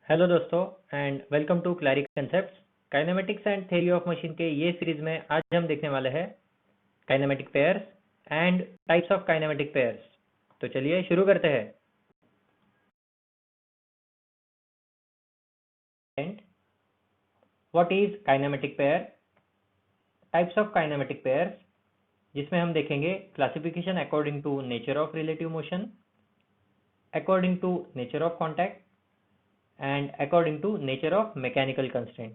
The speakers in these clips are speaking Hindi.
हेलो दोस्तों and welcome to Claric Concepts. Kinematics and theory of machine के ये सीरीज में आज हम देखने वाले हैं kinematic pairs and types of kinematic pairs. तो चलिए शुरू करते हैं। And what is kinematic pair, types of kinematic pairs, जिसमें हम देखेंगे classification according to nature of relative motion, according to nature of contact and according to nature of mechanical constraint.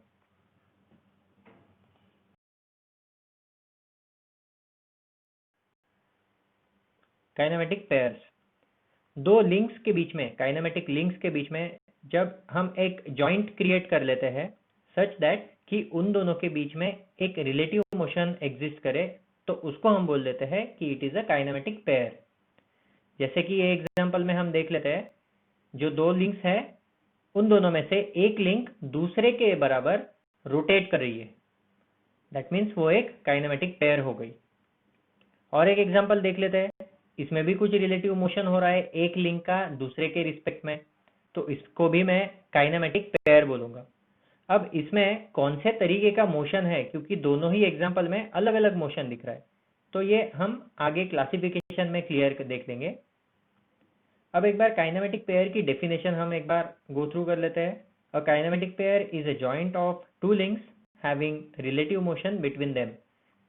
Kinematic pairs, दो लिंक्स के बीच में, काइनेमेटिक लिंक्स के बीच में जब हम एक जॉइंट क्रिएट कर लेते हैं सच दैट कि उन दोनों के बीच में एक रिलेटिव मोशन एग्जिस्ट करे, तो उसको हम बोल देते हैं कि it is a kinematic pair. जैसे कि ये एग्जांपल में हम देख लेते हैं, जो दो लिंक्स है उन दोनों में से एक लिंक दूसरे के बराबर रोटेट कर रही है, दैट मीन्स वो एक काइनेमेटिक पेयर हो गई। और एक एग्जांपल देख लेते हैं, इसमें भी कुछ रिलेटिव मोशन हो रहा है एक लिंक का दूसरे के रिस्पेक्ट में, तो इसको भी मैं काइनेमेटिक पेयर बोलूंगा। अब इसमें कौन से तरीके का मोशन है, क्योंकि दोनों ही एग्जांपल में अलग अलग मोशन दिख रहा है, तो ये हम आगे क्लासिफिकेशन में क्लियर देख लेंगे। अब एक बार काइनेमेटिक पेयर की डेफिनेशन हम एक बार गो थ्रू कर लेते हैं। A kinematic pair is a joint of two links having relative motion between them.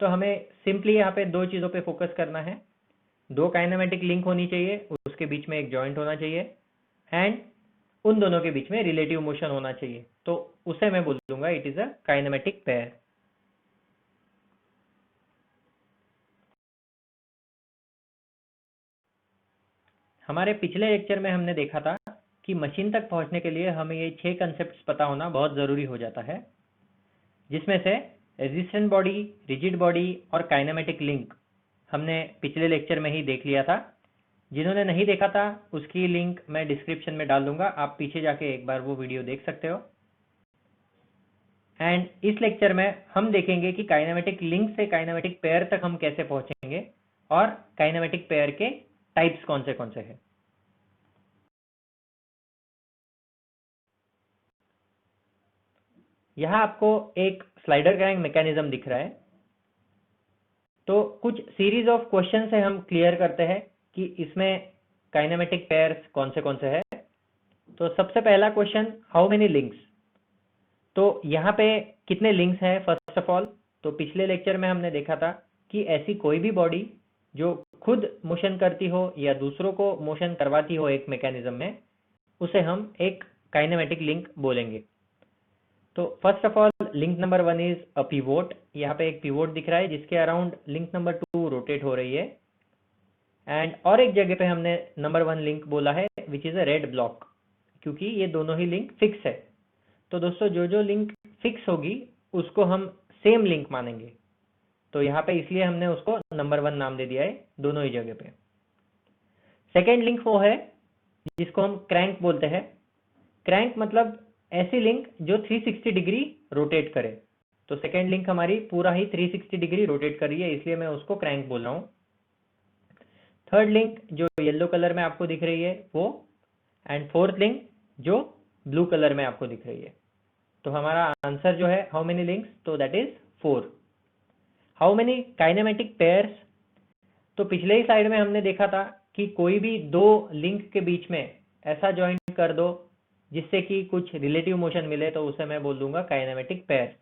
तो हमें सिंपली यहाँ पे दो चीज़ों पे फोकस करना है। दो काइनेमेटिक लिंक होनी चाहिए, उसके बीच में एक जॉइंट होना चाहिए, एंड उन दोनों के बीच में रिलेटिव मोशन होना चाहिए, तो उसे मैं बोल दूंगा it is a kinematic pair. हमारे पिछले लेक्चर में हमने देखा था कि मशीन तक पहुंचने के लिए हमें ये 6 कंसेप्ट पता होना बहुत ज़रूरी हो जाता है, जिसमें से रेजिस्टेंट बॉडी, रिजिड बॉडी और काइनेमेटिक लिंक हमने पिछले लेक्चर में ही देख लिया था। जिन्होंने नहीं देखा था उसकी लिंक मैं डिस्क्रिप्शन में डाल दूंगा, आप पीछे जाके एक बार वो वीडियो देख सकते हो। एंड इस लेक्चर में हम देखेंगे कि काइनेमेटिक लिंक से काइनेमेटिक पेयर तक हम कैसे पहुंचेंगे और काइनेमेटिक पेयर के टाइप्स कौन से हैं। यहाँ आपको एक स्लाइडर क्रैंक मैकेनिज्म दिख रहा है, तो कुछ सीरीज ऑफ क्वेश्चन से हम क्लियर करते हैं कि इसमें काइनेमेटिक पेयर्स कौन से हैं। तो सबसे पहला क्वेश्चन, हाउ मेनी लिंक्स। तो यहाँ पे कितने लिंक्स हैं फर्स्ट ऑफ ऑल। तो पिछले लेक्चर में हमने देखा था कि ऐसी कोई भी बॉडी जो खुद मोशन करती हो या दूसरों को मोशन करवाती हो एक मैकेनिज्म में, उसे हम एक काइनेमेटिक लिंक बोलेंगे। तो first of all link number 1 is a pivot. यहाँ पे एक पिवोट दिख रहा है जिसके अराउंड लिंक नंबर 2 रोटेट हो रही है। एंड और एक जगह पे हमने नंबर 1 लिंक बोला है which is a red block, क्योंकि ये दोनों ही लिंक फिक्स है। तो दोस्तों जो लिंक फिक्स होगी उसको हम सेम लिंक मानेंगे, तो यहाँ पे इसलिए हमने उसको नंबर 1 नाम दे दिया है दोनों ही जगह पे। सेकेंड लिंक वो है जिसको हम क्रैंक बोलते हैं। क्रैंक मतलब ऐसी लिंक जो 360 डिग्री रोटेट करे। तो सेकेंड लिंक हमारी पूरा ही 360 डिग्री रोटेट कर रही है, इसलिए मैं उसको क्रैंक बोल रहा हूँ। थर्ड लिंक जो येलो कलर में आपको दिख रही है वो, एंड फोर्थ लिंक जो ब्लू कलर में आपको दिख रही है। तो हमारा आंसर जो है हाउ मेनी लिंक्स, तो that is 4। How many kinematic pairs. तो पिछले ही साइड में हमने देखा था कि कोई भी दो लिंक के बीच में ऐसा ज्वाइंट कर दो जिससे कि कुछ रिलेटिव मोशन मिले, तो उसे मैं बोल दूंगा काइनेमेटिक पेयर।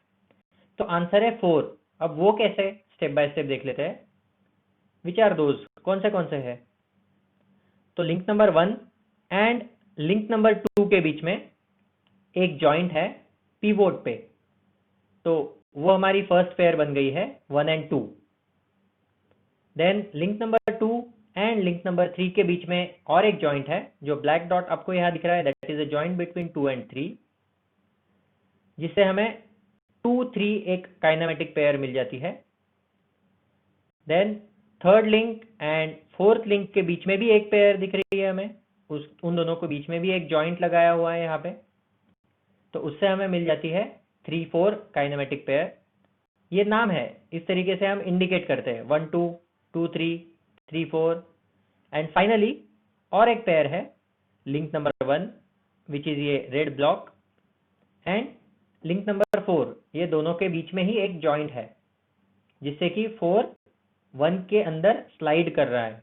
तो आंसर है 4। अब वो कैसे, स्टेप बाय स्टेप देख लेते हैं। विच आर दोज, कौन से है। तो link number 1 and link number 2 के बीच में एक जॉइंट है पिवोट पे, तो वो हमारी फर्स्ट पेयर बन गई है 1 and 2। Then link number 2 and link number 3 के बीच में और एक जॉइंट है, जो ब्लैक डॉट आपको यहाँ दिख रहा है, that is a joint between 2 and 3, जिससे हमें 2 3 एक काइनेमेटिक पेयर मिल जाती है। Then third link and fourth link के बीच में भी एक पेयर दिख रही है हमें, उन दोनों के बीच में भी एक जॉइंट लगाया हुआ है यहाँ पे, तो उससे हमें मिल जाती है 3 4 काइनेमेटिक पेयर। ये नाम है, इस तरीके से हम इंडिकेट करते हैं 1 2 2 3 3 4। एंड फाइनली और एक पेयर है लिंक नंबर 1 विच इज ये red block, and link number 4 ये दोनों के बीच में ही एक जॉइंट है जिससे कि 4 1 के अंदर स्लाइड कर रहा है,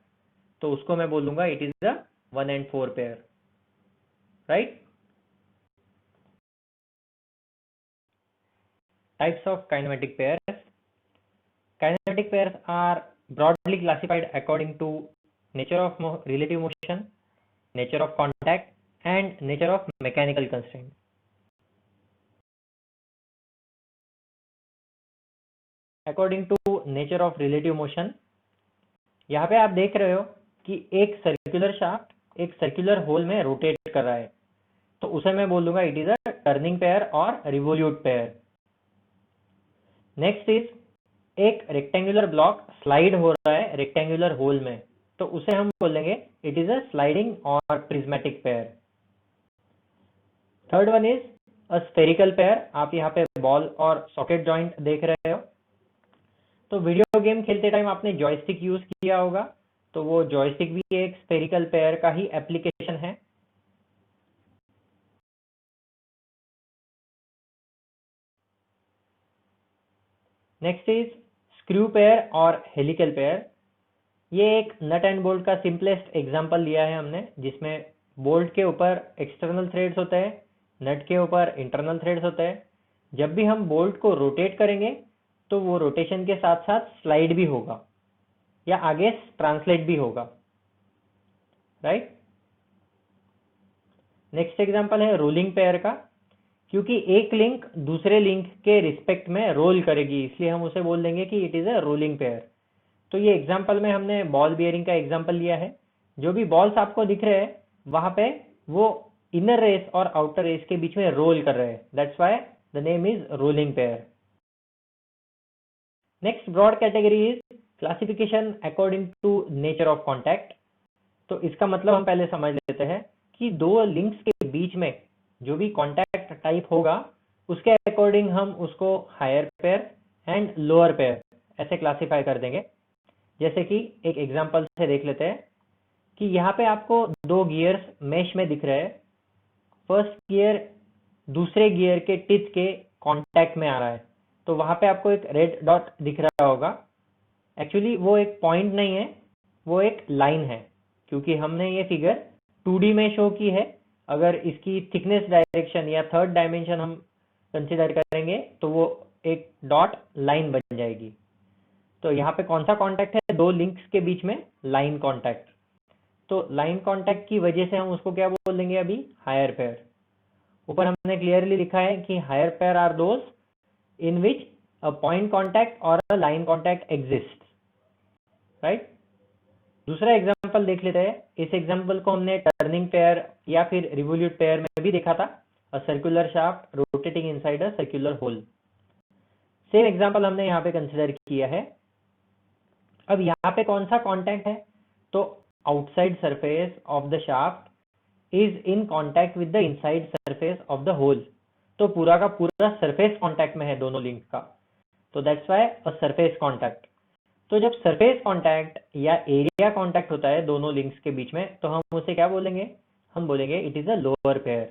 तो उसको मैं बोलूंगा it is the 1 and 4 pair, right. Types of kinematic pairs. Kinematic pairs are broadly classified according to nature of relative motion, nature of contact, and nature of mechanical constraint. According to nature of relative motion, यहाँ पे आप देख रहे हो कि एक सर्कुलर शाफ्ट एक सर्कुलर होल में रोटेट कर रहा है, तो उसे मैं बोल दूंगा it is a turning pair और रिवोल्यूट पेयर. नेक्स्ट इज एक रेक्टेंगुलर ब्लॉक स्लाइड हो रहा है रेक्टेंगुलर होल में, तो उसे हम बोलेंगे इट इज अ स्लाइडिंग और prismatic pair. Third one is a spherical pair. आप यहाँ पे बॉल और सॉकेट जॉइंट देख रहे हो, तो वीडियो गेम खेलते टाइम आपने जॉयस्टिक यूज किया होगा, तो वो जॉयस्टिक भी एक स्फेरिकल पेयर का ही एप्लीकेशन है. नेक्स्ट इज स्क्रू पेयर और हेलिकल पेयर. ये एक नट एंड बोल्ट का सिंपलेस्ट एग्जांपल लिया है हमने, जिसमें बोल्ट के ऊपर एक्सटर्नल थ्रेड्स होते हैं, नट के ऊपर इंटरनल थ्रेड्स होते हैं. जब भी हम बोल्ट को रोटेट करेंगे तो वो रोटेशन के साथ साथ स्लाइड भी होगा या आगे ट्रांसलेट भी होगा, राइट. नेक्स्ट एग्जांपल है रोलिंग पेयर का. क्योंकि एक लिंक दूसरे लिंक के रिस्पेक्ट में रोल करेगी, इसलिए हम उसे बोल देंगे कि it is a rolling pair. तो ये एग्जांपल में हमने बॉल बियरिंग का एग्जांपल लिया है. जो भी बॉल्स आपको दिख रहे हैं वहां पे वो इनर रेस और आउटर रेस के बीच में रोल कर रहे हैं, that's why the name is rolling pair. Next broad category is classification according to nature of contact. तो इसका मतलब हम पहले समझ लेते हैं कि दो लिंक्स के बीच में जो भी कॉन्टैक्ट टाइप होगा उसके अकॉर्डिंग हम उसको higher pair and lower pair ऐसे क्लासिफाई कर देंगे. जैसे कि एक एग्जांपल से देख लेते हैं कि यहाँ पे आपको दो गियर्स मेश में दिख रहे हैं. फर्स्ट गियर दूसरे गियर के टिथ के कांटेक्ट में आ रहा है, तो वहां पे आपको एक रेड डॉट दिख रहा होगा. एक्चुअली वो एक पॉइंट नहीं है, वो एक लाइन है, क्योंकि हमने ये फिगर 2D में शो की है. अगर इसकी थिकनेस डायरेक्शन या थर्ड डायमेंशन हम कंसिडर करेंगे तो वो एक डॉट लाइन बन जाएगी. तो यहाँ पे कौन सा कांटेक्ट है, दो लिंक्स के बीच में लाइन कांटेक्ट. तो लाइन कांटेक्ट की वजह से हम उसको क्या बोल देंगे अभी, हायर पेयर. ऊपर हमने क्लियरली लिखा है कि higher pair are those in which a point contact और a line contact exist, right. दूसरा एग्जांपल देख लेते हैं. इस एग्जांपल को हमने टर्निंग पेयर या फिर रिवोल्यूट पेयर में भी देखा था. A circular shaft rotating inside a circular hole. Same example हमने यहाँ पे कंसिडर किया है. अब यहाँ पे कौन सा कांटेक्ट है, तो outside surface of the shaft is in contact with the inside surface of the hole. तो पूरा का पूरा सरफेस कांटेक्ट में है दोनों लिंक का, तो that's why a surface contact. तो जब सरफेस कांटेक्ट या एरिया कांटेक्ट होता है दोनों लिंक्स के बीच में, तो हम उसे क्या बोलेंगे, हम बोलेंगे it is a lower pair.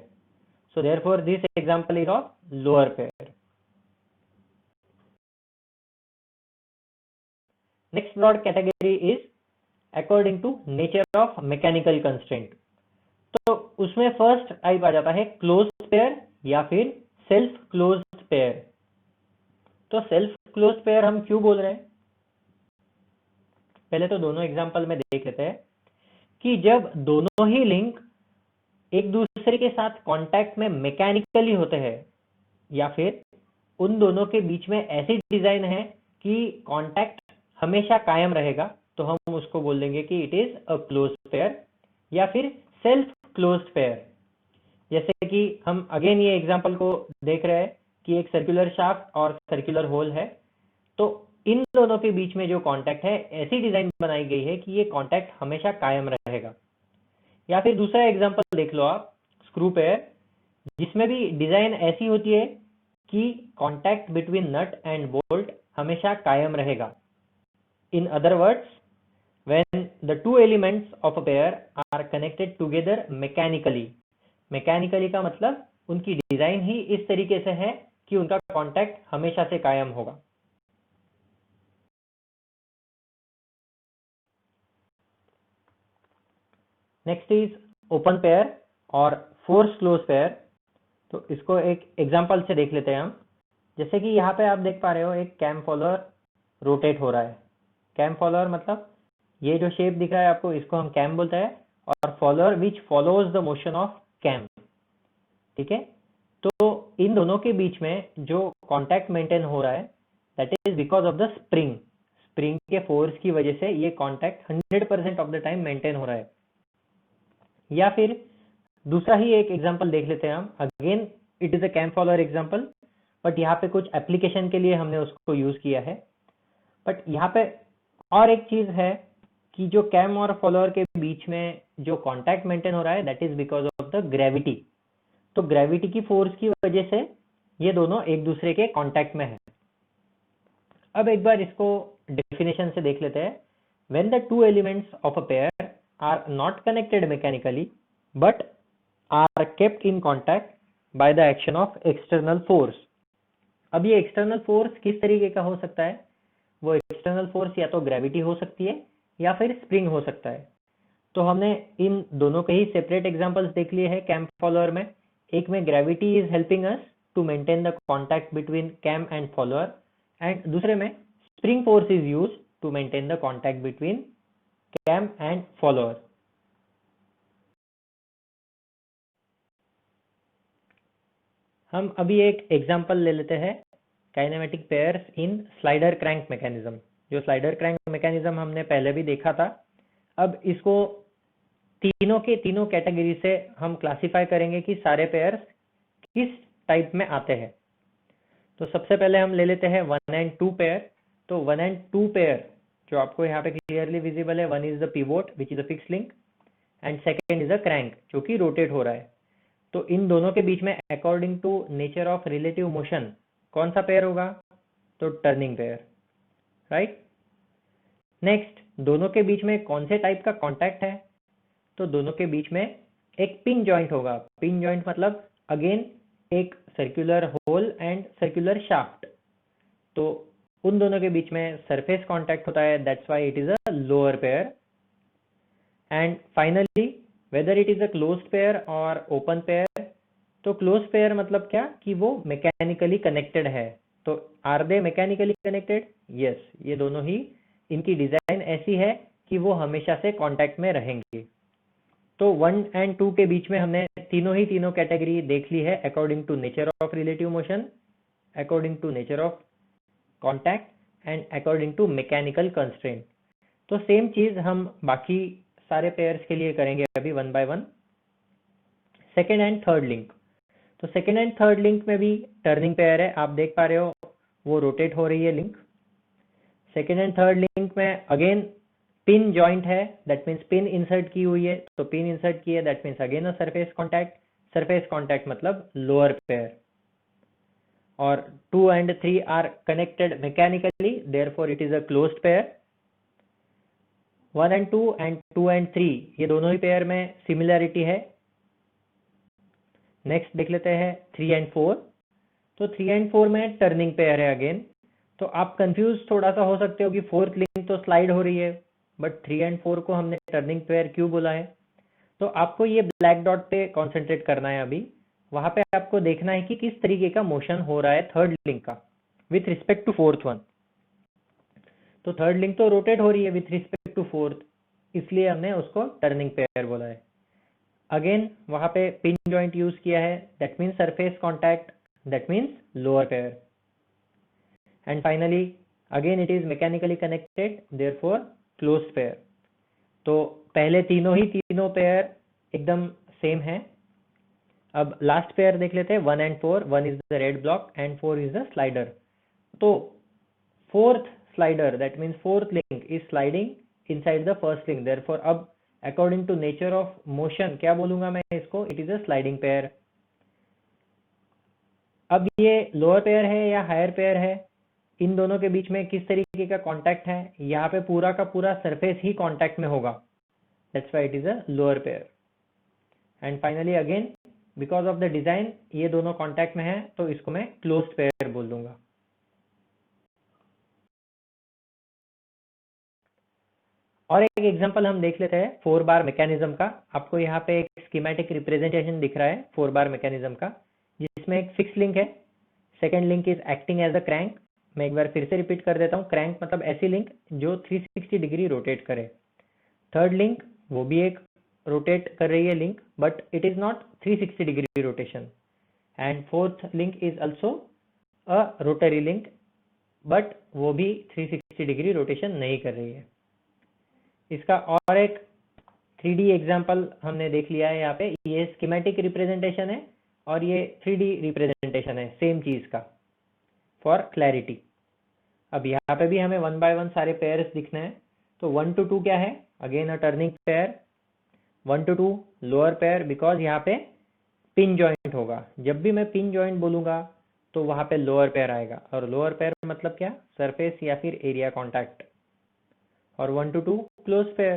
So therefore this example is of lower pair. Next broad category is according to nature of mechanical constraint. तो उसमें फर्स्ट टाइप आ जाता है क्लोज्ड पेयर या फिर सेल्फ क्लोज्ड पेयर. तो सेल्फ क्लोज्ड पेयर हम क्यों बोल रहे हैं, पहले तो दोनों एग्जांपल में देख लेते हैं कि जब दोनों ही लिंक एक दूसरे के साथ कांटेक्ट में मैकेनिकली होते हैं या फिर उन दोनों के बीच में ऐसी डिजाइन है कि कांटेक्ट हमेशा कायम रहेगा, तो हम उसको बोल देंगे कि it is a closed pair या फिर सेल्फ क्लोज्ड पेयर. जैसे कि हम अगेन ये एग्जांपल को देख रहे हैं कि एक सर्कुलर शाफ्ट और सर्कुलर होल है, तो इन दोनों के बीच में जो कांटेक्ट है ऐसी डिजाइन बनाई गई है कि ये कांटेक्ट हमेशा कायम रहेगा. या फिर दूसरा एग्जांपल देख लो आप, स्क्रू पेयर, जिसमें भी डिजाइन ऐसी होती है कि contact between nut and bolt हमेशा कायम रहेगा. In other words, when the two elements of a pair are connected together mechanically, mechanically का मतलब उनकी डिजाइन ही इस तरीके से है कि उनका कांटेक्ट हमेशा से कायम होगा। नेक्स्ट इज ओपन पेयर और फोर्स क्लोज पेयर। तो इसको एक एग्जांपल से देख लेते हैं हम। जैसे कि यहाँ पे आप देख पा रहे हो एक कैम फॉलोअर रोटेट हो रहा है। कैम फॉलोअर मतलब ये जो शेप दिख रहा है आपको, इसको हम कैम बोलते हैं, और follower which follows the motion of cam. ठीक है, तो इन दोनों के बीच में जो कांटेक्ट मेंटेन हो रहा है that is because of the spring. Spring के फोर्स की वजह से ये contact 100% of the time maintain हो रहा है। या फिर दूसरा ही एक एग्जांपल देख लेते हैं हम। Again it is a cam follower example, but यहाँ पे कुछ एप्लीकेशन के लिए हमने उसको यूज किया है। बट यहाँ पे और एक चीज है कि जो कैम और फॉलोअर के बीच में जो कांटेक्ट मेंटेन हो रहा है that is because of the gravity. तो ग्रेविटी की फोर्स की वजह से ये दोनों एक दूसरे के कांटेक्ट में है। अब एक बार इसको डेफिनेशन से देख लेते हैं। When the two elements of a pair are not connected mechanically but are kept in contact by the action of external force. अब ये एक्सटर्नल फोर्स किस तरीके का हो सकता है? वो एक्सटर्नल फोर्स या तो ग्रेविटी हो सकती है या फिर स्प्रिंग हो सकता है। तो हमने इन दोनों के ही सेपरेट एग्जांपल्स देख लिए हैं कैम फॉलोअर में। एक में gravity is helping us to maintain the contact between cam and follower, and दूसरे में spring force is use to maintain the contact between cam and follower. हम अभी एक एग्जांपल ले लेते हैं kinematic pairs in slider crank mechanism. जो स्लाइडर क्रैंक मैकेनिज्म हमने पहले भी देखा था, अब इसको तीनों के तीनों कैटेगरी से हम क्लासिफाई करेंगे कि सारे पेयर्स किस टाइप में आते हैं। तो सबसे पहले हम ले लेते हैं 1 and 2 पेयर। तो 1 and 2 पेयर जो आपको यहाँ पे क्लियरली विजिबल है, one is the pivot which is a fix link and second is a crank जो कि रोटेट हो रहा है। तो इन दोनों के बीच में according to nature of relative motion कौन सा पेयर होगा? तो टर्निंग पेयर, राइट। नेक्स्ट, दोनों के बीच में कौन से टाइप का कॉन्टैक्ट है? तो दोनों के बीच में एक पिन जॉइंट होगा। पिन जॉइंट मतलब अगेन एक circular hole and circular shaft. तो उन दोनों के बीच में सरफेस कांटेक्ट होता है, that's why it is a lower pair. And finally whether it is a closed pair और ओपन पेयर। तो क्लोज पेयर मतलब क्या कि वो मैकेनिकली कनेक्टेड है। तो are they mechanically connected? Yes, ये दोनों ही, इनकी डिजाइन ऐसी है कि वो हमेशा से कांटेक्ट में रहेंगे। तो 1 and 2 के बीच में हमने तीनों कैटेगरी देख ली है according to nature of relative motion, according to nature of contact and according to mechanical constraint. तो सेम चीज हम बाकी सारे पेयर्स के लिए करेंगे अभी one by one. Second and third link. तो सेकेंड एंड थर्ड लिंक में भी टर्निंग पेयर है, आप देख पा रहे हो वो रोटेट हो रही है link. Second and third link में अगेन पिन जॉइंट है, दैट मीन्स पिन इंसर्ट की हुई है। तो पिन इंसर्ट की है that means again a surface contact. Surface contact मतलब लोअर पेयर। और 2 and 3 are connected mechanically, therefore it is a closed pair. 1 and 2 and 2 and 3 ये दोनों ही पेयर में सिमिलैरिटी है। नेक्स्ट देख लेते हैं 3 and 4। तो 3 and 4 में टर्निंग पेयर है अगेन। तो आप कंफ्यूज थोड़ा सा हो सकते हो कि फोर्थ लिंक तो स्लाइड हो रही है, बट 3 and 4 को हमने टर्निंग पेयर क्यों बोला है? तो आपको ये ब्लैक डॉट पे कॉन्सेंट्रेट करना है अभी। वहां पे आपको देखना है कि किस तरीके का मोशन हो रहा है थर्ड लिंक का with respect to fourth one. तो थर्ड लिंक तो रोटेट हो रही है विथ रिस्पेक्ट टू फोर्थ, इसलिए हमने उसको टर्निंग पेयर बोला है। अगेन वहां पे पिन जॉइंट यूज किया है, that means surface contact, that means lower pair. And finally again it is mechanically connected, therefore closed pair. तो पहले तीनों पेयर एकदम सेम है। अब लास्ट पेयर देख लेते हैं 1 and 4। 1 is the red block and 4 is the slider. तो fourth slider that means fourth link is sliding inside the first link, therefore अब according to nature of motion क्या बोलूंगा मैं इसको? It is a sliding pair. अब ये लोअर पेयर है या हायर पेयर है, इन दोनों के बीच में किस तरीके का कांटेक्ट है? यहाँ पे पूरा का पूरा सरफेस ही कांटेक्ट में होगा, that's why it is a lower pair. And finally again because of the design ये दोनों कांटेक्ट में है, तो इसको मैं क्लोज्ड पेयर बोल दूंगा। और एक एग्जांपल हम देख लेते हैं 4 बार मैकेनिज्म का। आपको यहाँ पे एक स्कीमेटिक रिप्रेजेंटेशन दिख रहा है 4 बार मैकेनिज्म का, जिसमें एक फिक्स लिंक है, second link is acting as a crank. मैं एक बार फिर से रिपीट कर देता हूँ, क्रैंक मतलब ऐसी लिंक जो 360 डिग्री रोटेट करे। थर्ड लिंक वो भी एक रोटेट कर रही है link, but it is not 360 degree rotation. And fourth link is also a rotary link, but वो भी 360 डिग्री रोटेशन नहीं कर रही है। इसका और एक 3D एग्जांपल हमने देख लिया है यहाँ पे। ये स्कीमेटिक रिप्रेजेंटेशन है और ये 3D रिप्रेजेंटेशन है सेम चीज का, फॉर क्लैरिटी। अब यहाँ पे भी हमें 1 बाय 1 सारे पेयर्स दिखने हैं। तो 1 to 2 क्या है? Again a turning pair. 1 to 2 lower pair, because यहाँ पे पिन जॉइंट होगा। जब भी मैं पिन जॉइंट बोलूंगा तो वहां पे लोअर पेयर आएगा, और लोअर पेयर मतलब क्या? सरफेस या फिर एरिया कॉन्टैक्ट। और 1 to 2 क्लोज पेयर,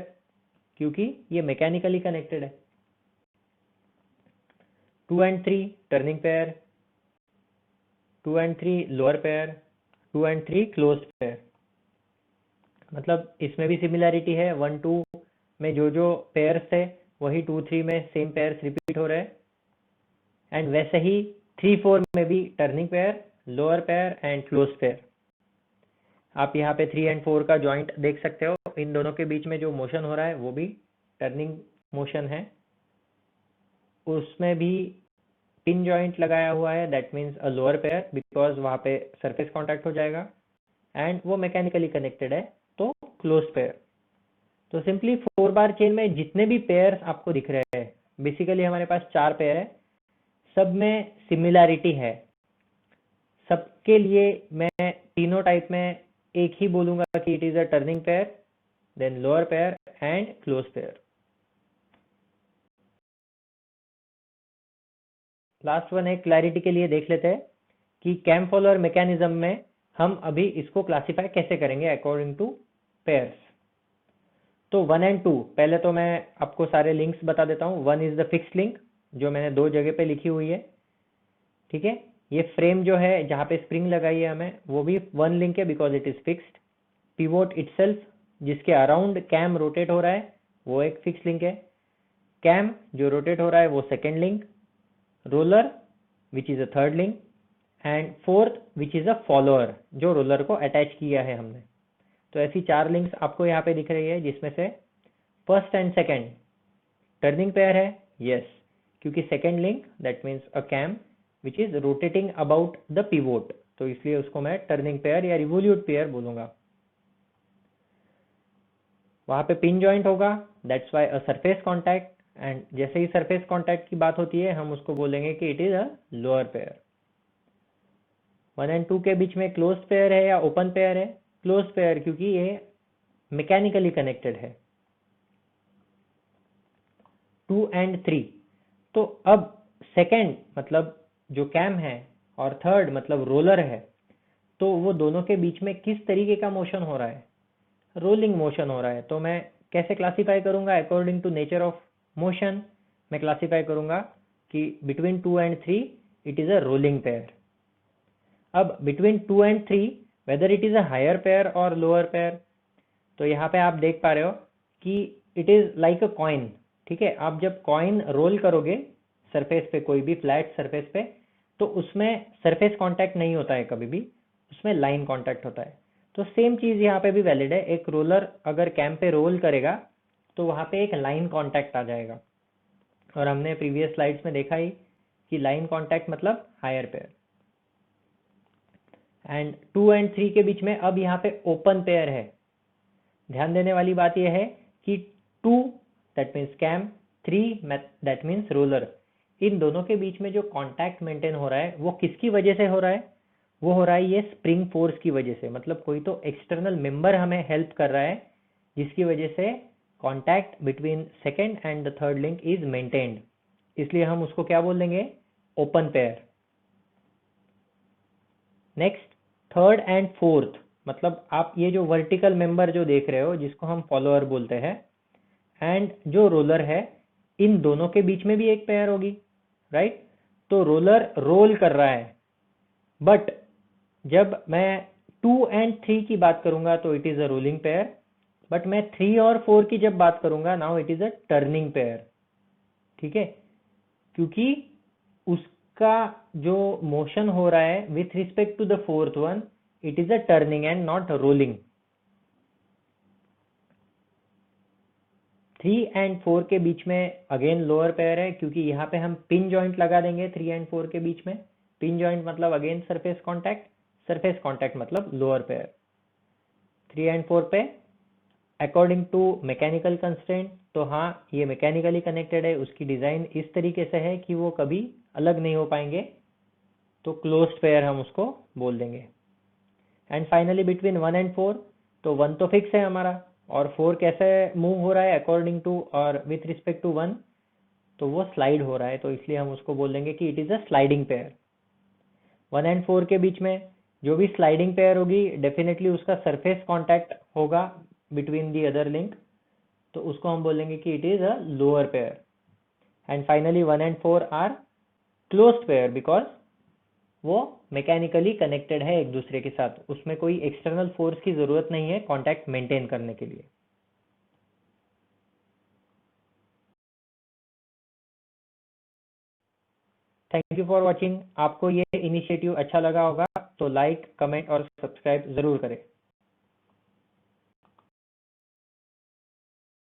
क्योंकि ये मैकेनिकली कनेक्टेड है। 2 and 3 turning pair, 2 and 3 lower pair, 2 and 3 close pair. मतलब इसमें भी सिमिलैरिटी है। 1 2 में जो जो पेयर्स थे वही 2 3 में सेम पेयर्स रिपीट हो रहे हैं। एंड वैसे ही 3 4 में भी turning pair, lower pair and close pair. आप यहाँ पे 3 and 4 का जॉइंट देख सकते हो। इन दोनों के बीच में जो मोशन हो रहा है वो भी टर्निंग मोशन है। उसमें भी पिन जॉइंट लगाया हुआ है, that means a lower pair, because वहां पे सरफेस कांटेक्ट हो जाएगा। एंड वो मैकेनिकली कनेक्टेड है, तो क्लोज पेयर। तो सिंपली 4 बार चेन में जितने भी पेयर्स आपको दिख रहे हैं, बेसिकली हमारे पास 4 पेयर है, सब में सिमिलैरिटी है। सबके लिए मैं तीनों टाइप में एक ही बोलूंगा कि it is a turning pair, then lower pair and close pair. Last one एक क्लैरिटी के लिए देख लेते हैं कि कैम फॉलोअर मैकेनिज्म में हम अभी इसको क्लासिफाई कैसे करेंगे अकॉर्डिंग टू पेयर्स। तो 1 and 2, पहले तो मैं आपको सारे लिंक्स बता देता हूँ। 1 इज द फिक्स लिंक, जो मैंने 2 जगह पे लिखी हुई है, ठीक है। ये फ्रेम जो है जहाँ पे स्प्रिंग लगाई है हमें, वो भी 1 लिंक है because it is fixed. Pivot itself, जिसके अराउंड कैम रोटेट हो रहा है, वो एक फिक्स लिंक है। कैम जो रोटेट हो रहा है वो second link. Roller which is a third link, and fourth which is a follower, जो रोलर को अटैच किया है हमने। तो ऐसी 4 लिंक्स आपको यहाँ पे दिख रही है, जिसमें से first and second turning pair है, यस, क्योंकि second link that means a cam which is rotating about the pivot, तो इसलिए उसको मैं टर्निंग पेयर या रिवोल्यूट पेयर बोलूंगा। वहां पे पिन जॉइंट होगा, that's why a surface contact, and जैसे ही सरफेस कॉन्टैक्ट की बात होती है हम उसको बोलेंगे कि it is a lower pair. 1 and 2 के बीच में क्लोज पेयर है या ओपन पेयर है? क्लोज पेयर, क्योंकि ये मैकेनिकली कनेक्टेड है। 2 and 3, तो अब सेकेंड मतलब जो कैम है और थर्ड मतलब रोलर है, तो वो दोनों के बीच में किस तरीके का मोशन हो रहा है? रोलिंग मोशन हो रहा है। तो मैं कैसे क्लासिफाई करूंगा? According to nature of motion मैं क्लासिफाई करूंगा कि between 2 and 3 it is a rolling pair. अब between 2 and 3 whether it is a higher pair और लोअर पेयर, तो यहाँ पे आप देख पा रहे हो कि it is like a coin, ठीक है। आप जब कॉइन रोल करोगे सरफेस पे, कोई भी फ्लैट सरफेस पे, तो उसमें सरफेस कांटेक्ट नहीं होता है कभी भी, उसमें लाइन कांटेक्ट होता है। तो सेम चीज यहाँ पे भी वैलिड है। एक रोलर अगर कैम पे रोल करेगा तो वहां पे एक लाइन कांटेक्ट आ जाएगा, और हमने प्रीवियस स्लाइड्स में देखा ही कि लाइन कांटेक्ट मतलब हायर पेयर। एंड 2 and 3 के बीच में अब यहाँ पे ओपन पेयर है। ध्यान देने वाली बात यह है कि 2 that means cam, 3 that means roller, इन दोनों के बीच में जो कांटेक्ट मेंटेन हो रहा है वो किसकी वजह से हो रहा है? वो हो रहा है ये स्प्रिंग फोर्स की वजह से। मतलब कोई तो एक्सटर्नल मेंबर हमें हेल्प कर रहा है, जिसकी वजह से contact between second and the third link is maintained, इसलिए हम उसको क्या बोल देंगे? Open pair. Next third and fourth, मतलब आप ये जो वर्टिकल मेंबर जो देख रहे हो जिसको हम फॉलोअर बोलते हैं, एंड जो रोलर है, इन दोनों के बीच में भी एक पेयर होगी। राइट। तो रोलर रोल कर रहा है, बट जब मैं 2 and 3 की बात करूंगा तो it is a rolling pair, but मैं 3 और 4 की जब बात करूंगा now it is a turning pair. ठीक है, क्योंकि उसका जो मोशन हो रहा है with respect to the fourth one, it is a turning and not rolling. 3 and 4 के बीच में अगेन लोअर पेयर है, क्योंकि यहाँ पे हम पिन जॉइंट लगा देंगे 3 and 4 के बीच में। पिन जॉइंट मतलब अगेन सरफेस कॉन्टैक्ट मतलब लोअर पेयर। 3 and 4 पे अकॉर्डिंग टू मैकेनिकल कंस्ट्रेंट, तो हाँ ये मैकेनिकली कनेक्टेड है, उसकी डिजाइन इस तरीके से है कि वो कभी अलग नहीं हो पाएंगे, तो क्लोज्ड पेयर हम उसको बोल देंगे। एंड फाइनली बिटवीन 1 and 4, तो 1 तो फिक्स है हमारा, और 4 कैसे मूव हो रहा है अकॉर्डिंग टू और विथ रिस्पेक्ट टू 1, तो वो स्लाइड हो रहा है, तो इसलिए हम उसको बोल देंगे कि it is a sliding pair. 1 and 4 के बीच में जो भी स्लाइडिंग पेयर होगी डेफिनेटली उसका सरफेस कांटेक्ट होगा बिटवीन दी अदर लिंक, तो उसको हम बोलेंगे कि it is a lower pair. And finally 1 and 4 are closed pair because वो मैकेनिकली कनेक्टेड है एक दूसरे के साथ, उसमें कोई एक्सटर्नल फोर्स की जरूरत नहीं है कांटेक्ट मेंटेन करने के लिए। Thank you for watching. आपको ये इनिशिएटिव अच्छा लगा होगा तो लाइक, कमेंट और सब्सक्राइब जरूर करें।